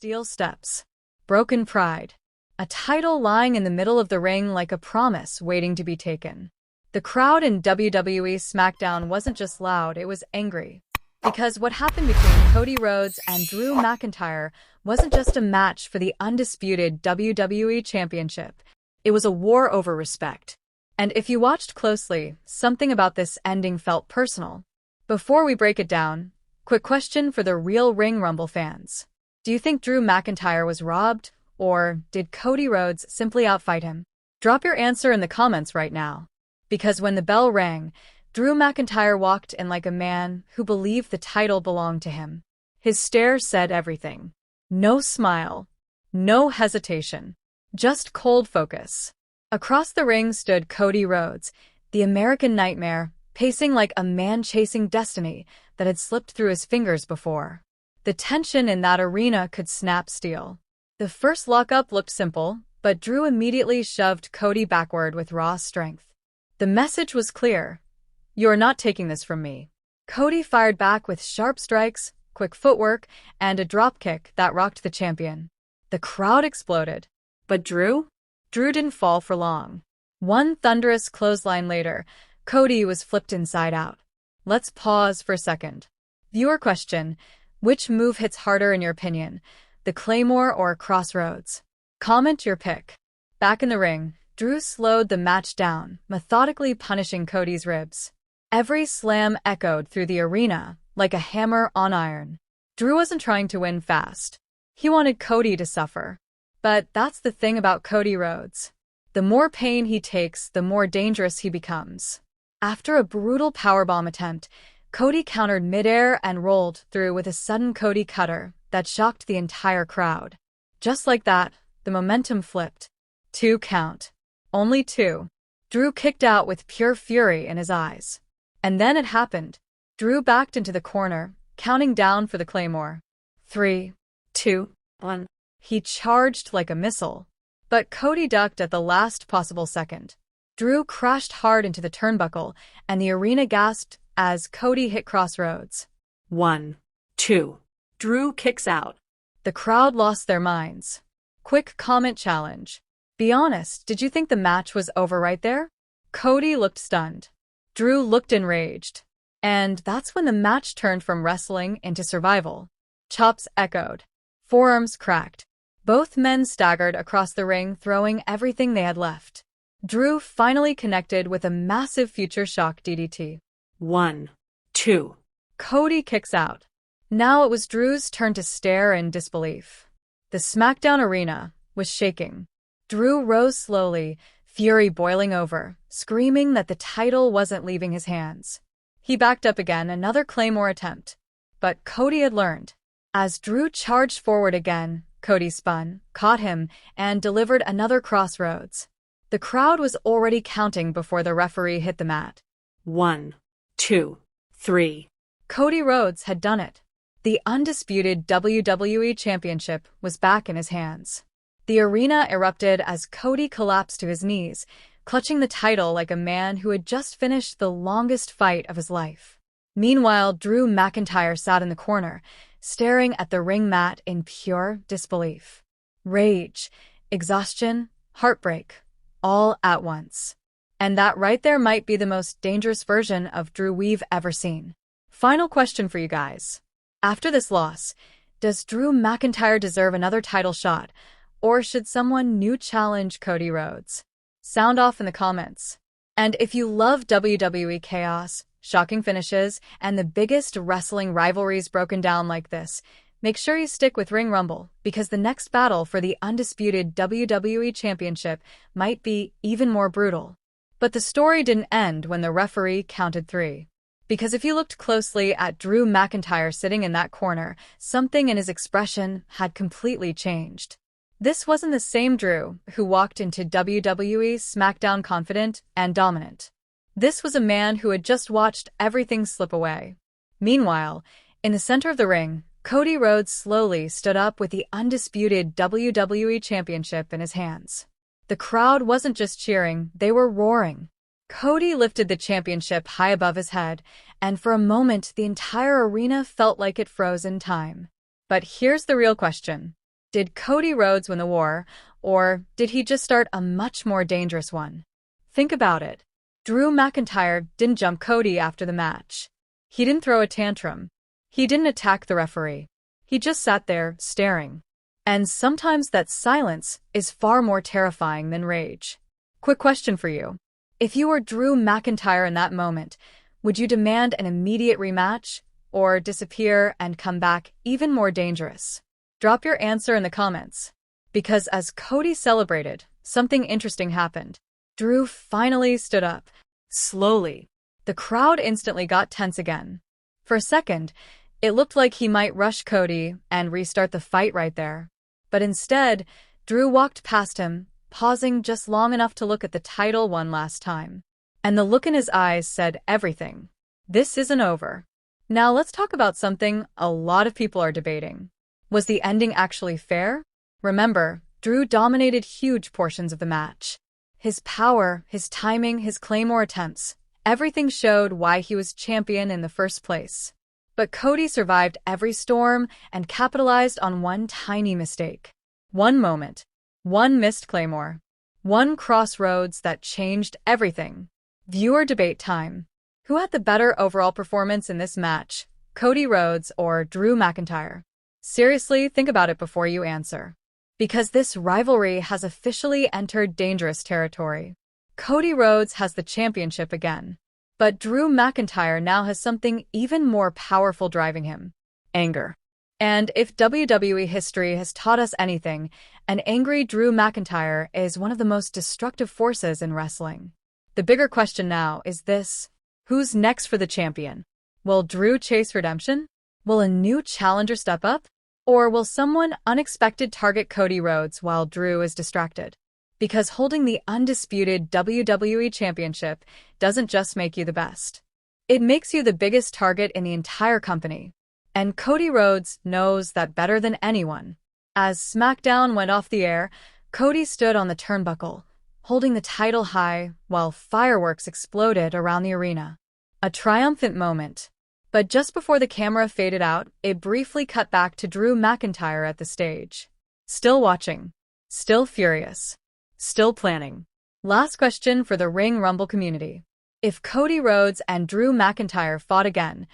Steel steps. Broken pride. A title lying in the middle of the ring like a promise waiting to be taken. The crowd in WWE SmackDown wasn't just loud, it was angry. Because what happened between Cody Rhodes and Drew McIntyre wasn't just a match for the undisputed WWE Championship. It was a war over respect. And if you watched closely, something about this ending felt personal. Before we break it down, quick question for the real Ring Rumble fans. Do you think Drew McIntyre was robbed, or did Cody Rhodes simply outfight him? Drop your answer in the comments right now. Because when the bell rang, Drew McIntyre walked in like a man who believed the title belonged to him. His stare said everything. No smile. No hesitation. Just cold focus. Across the ring stood Cody Rhodes, the American Nightmare, pacing like a man chasing destiny that had slipped through his fingers before. The tension in that arena could snap steel. The first lockup looked simple, but Drew immediately shoved Cody backward with raw strength. The message was clear. "You're not taking this from me." Cody fired back with sharp strikes, quick footwork, and a dropkick that rocked the champion. The crowd exploded. But Drew? Drew didn't fall for long. One thunderous clothesline later, Cody was flipped inside out. Let's pause for a second. Viewer question: which move hits harder in your opinion, the Claymore or Crossroads? Comment your pick. Back in the ring, Drew slowed the match down, methodically punishing Cody's ribs. Every slam echoed through the arena like a hammer on iron. Drew wasn't trying to win fast. He wanted Cody to suffer. But that's the thing about Cody Rhodes. The more pain he takes, the more dangerous he becomes. After a brutal powerbomb attempt, Cody countered midair and rolled through with a sudden Cody cutter that shocked the entire crowd. Just like that, the momentum flipped. 2 count. Only 2. Drew kicked out with pure fury in his eyes. And then it happened. Drew backed into the corner, counting down for the Claymore. 3, 2, 1. He charged like a missile. But Cody ducked at the last possible second. Drew crashed hard into the turnbuckle, and the arena gasped as Cody hit Crossroads. 1, 2. Drew kicks out. The crowd lost their minds. Quick comment challenge. Be honest, did you think the match was over right there? Cody looked stunned. Drew looked enraged. And that's when the match turned from wrestling into survival. Chops echoed. Forearms cracked. Both men staggered across the ring, throwing everything they had left. Drew finally connected with a massive future shock DDT. 1, 2. Cody kicks out. Now it was Drew's turn to stare in disbelief. The SmackDown arena was shaking. Drew rose slowly, fury boiling over, screaming that the title wasn't leaving his hands. He backed up again, another Claymore attempt. But Cody had learned. As Drew charged forward again, Cody spun, caught him, and delivered another Crossroads. The crowd was already counting before the referee hit the mat. 1, 2, 3. Cody Rhodes had done it. The undisputed WWE Championship was back in his hands. The arena erupted as Cody collapsed to his knees, clutching the title like a man who had just finished the longest fight of his life. Meanwhile, Drew McIntyre sat in the corner, staring at the ring mat in pure disbelief. Rage, exhaustion, heartbreak, all at once. And that right there might be the most dangerous version of Drew we've ever seen. Final question for you guys. After this loss, does Drew McIntyre deserve another title shot, or should someone new challenge Cody Rhodes? Sound off in the comments. And if you love WWE chaos, shocking finishes, and the biggest wrestling rivalries broken down like this, make sure you stick with Ring Rumble, because the next battle for the undisputed WWE Championship might be even more brutal. But the story didn't end when the referee counted 3. Because if you looked closely at Drew McIntyre sitting in that corner, something in his expression had completely changed. This wasn't the same Drew who walked into WWE SmackDown confident and dominant. This was a man who had just watched everything slip away. Meanwhile, in the center of the ring, Cody Rhodes slowly stood up with the undisputed WWE Championship in his hands. The crowd wasn't just cheering, they were roaring. Cody lifted the championship high above his head, and for a moment the entire arena felt like it froze in time. But here's the real question. Did Cody Rhodes win the war, or did he just start a much more dangerous one? Think about it. Drew McIntyre didn't jump Cody after the match. He didn't throw a tantrum. He didn't attack the referee. He just sat there, staring. And sometimes that silence is far more terrifying than rage. Quick question for you. If you were Drew McIntyre in that moment, would you demand an immediate rematch, or disappear and come back even more dangerous? Drop your answer in the comments. Because as Cody celebrated, something interesting happened. Drew finally stood up. Slowly. The crowd instantly got tense again. For a second, it looked like he might rush Cody and restart the fight right there. But instead, Drew walked past him, pausing just long enough to look at the title one last time. And the look in his eyes said everything. This isn't over. Now let's talk about something a lot of people are debating. Was the ending actually fair? Remember, Drew dominated huge portions of the match. His power, his timing, his claymore attempts, everything showed why he was champion in the first place. But Cody survived every storm and capitalized on one tiny mistake. One moment. One missed claymore. One crossroads that changed everything. Viewer debate time. Who had the better overall performance in this match, Cody Rhodes or Drew McIntyre? Seriously, think about it before you answer. Because this rivalry has officially entered dangerous territory. Cody Rhodes has the championship again. But Drew McIntyre now has something even more powerful driving him. Anger. And if WWE history has taught us anything, an angry Drew McIntyre is one of the most destructive forces in wrestling. The bigger question now is this. Who's next for the champion? Will Drew chase redemption? Will a new challenger step up? Or will someone unexpected target Cody Rhodes while Drew is distracted? Because holding the undisputed WWE Championship doesn't just make you the best. It makes you the biggest target in the entire company. And Cody Rhodes knows that better than anyone. As SmackDown went off the air, Cody stood on the turnbuckle, holding the title high while fireworks exploded around the arena. A triumphant moment. But just before the camera faded out, it briefly cut back to Drew McIntyre at the stage. Still watching. Still furious. Still planning. Last question for the Ring Rumble community. If Cody Rhodes and Drew McIntyre fought again,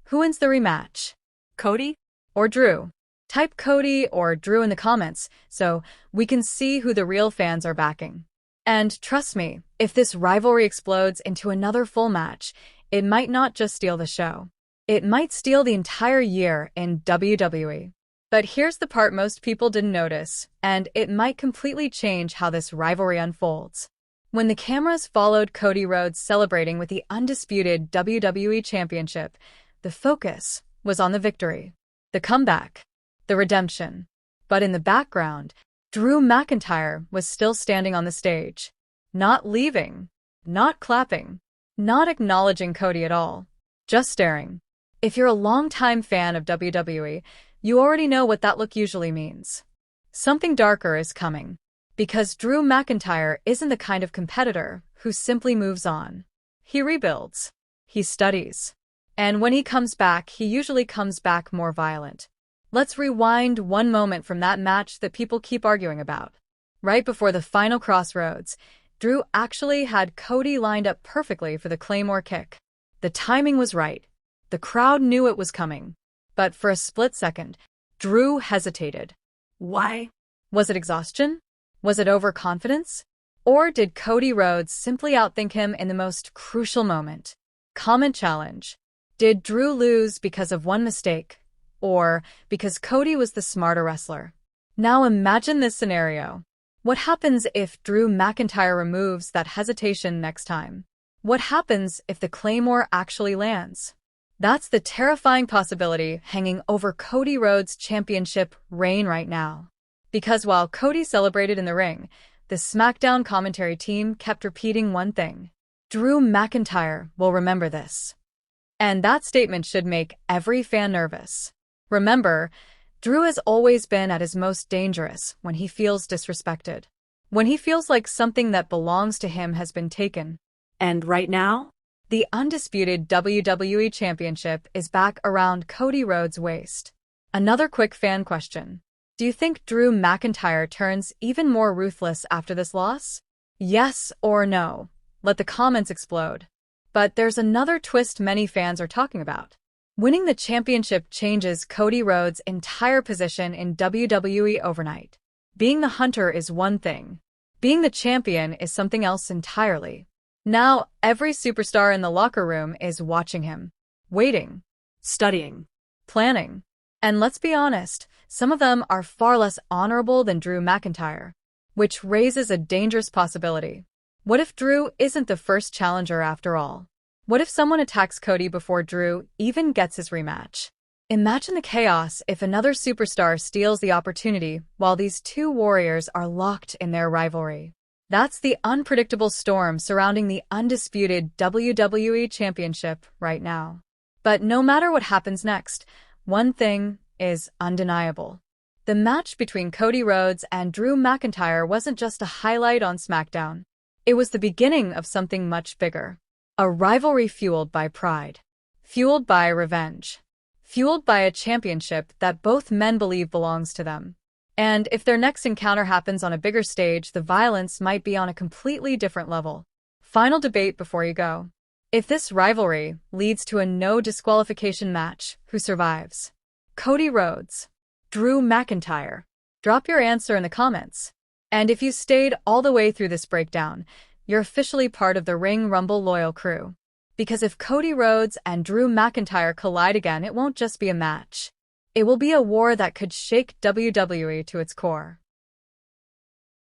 who wins the rematch? Cody or Drew? Type Cody or Drew in the comments so we can see who the real fans are backing. And trust me, if this rivalry explodes into another full match, it might not just steal the show. It might steal the entire year in WWE. But here's the part most people didn't notice, and it might completely change how this rivalry unfolds. When the cameras followed Cody Rhodes celebrating with the undisputed WWE Championship, the focus was on the victory, the comeback, the redemption. But in the background, Drew McIntyre was still standing on the stage. Not leaving, not clapping, not acknowledging Cody at all, just staring. If you're a longtime fan of WWE, you already know what that look usually means. Something darker is coming. Because Drew McIntyre isn't the kind of competitor who simply moves on. He rebuilds. He studies. And when he comes back, he usually comes back more violent. Let's rewind one moment from that match that people keep arguing about. Right before the final crossroads, Drew actually had Cody lined up perfectly for the Claymore kick. The timing was right. The crowd knew it was coming. But for a split second, Drew hesitated. Why? Was it exhaustion? Was it overconfidence? Or did Cody Rhodes simply outthink him in the most crucial moment? Comment challenge. Did Drew lose because of one mistake? Or because Cody was the smarter wrestler? Now imagine this scenario. What happens if Drew McIntyre removes that hesitation next time? What happens if the Claymore actually lands? That's the terrifying possibility hanging over Cody Rhodes' championship reign right now. Because while Cody celebrated in the ring, the SmackDown commentary team kept repeating one thing. Drew McIntyre will remember this. And that statement should make every fan nervous. Remember, Drew has always been at his most dangerous when he feels disrespected. When he feels like something that belongs to him has been taken. And right now? The undisputed WWE Championship is back around Cody Rhodes' waist. Another quick fan question. Do you think Drew McIntyre turns even more ruthless after this loss? Yes or no? Let the comments explode. But there's another twist many fans are talking about. Winning the championship changes Cody Rhodes' entire position in WWE overnight. Being the hunter is one thing. Being the champion is something else entirely. Now, every superstar in the locker room is watching him. Waiting. Studying. Planning. And let's be honest, some of them are far less honorable than Drew McIntyre. Which raises a dangerous possibility. What if Drew isn't the first challenger after all? What if someone attacks Cody before Drew even gets his rematch? Imagine the chaos if another superstar steals the opportunity while these two warriors are locked in their rivalry. That's the unpredictable storm surrounding the undisputed WWE Championship right now. But no matter what happens next, one thing is undeniable. The match between Cody Rhodes and Drew McIntyre wasn't just a highlight on SmackDown. It was the beginning of something much bigger. A rivalry fueled by pride. Fueled by revenge. Fueled by a championship that both men believe belongs to them. And if their next encounter happens on a bigger stage, the violence might be on a completely different level. Final debate before you go. If this rivalry leads to a no disqualification match, who survives? Cody Rhodes? Drew McIntyre? Drop your answer in the comments. And if you stayed all the way through this breakdown, you're officially part of the Ring Rumble loyal crew. Because if Cody Rhodes and Drew McIntyre collide again, it won't just be a match. It will be a war that could shake WWE to its core.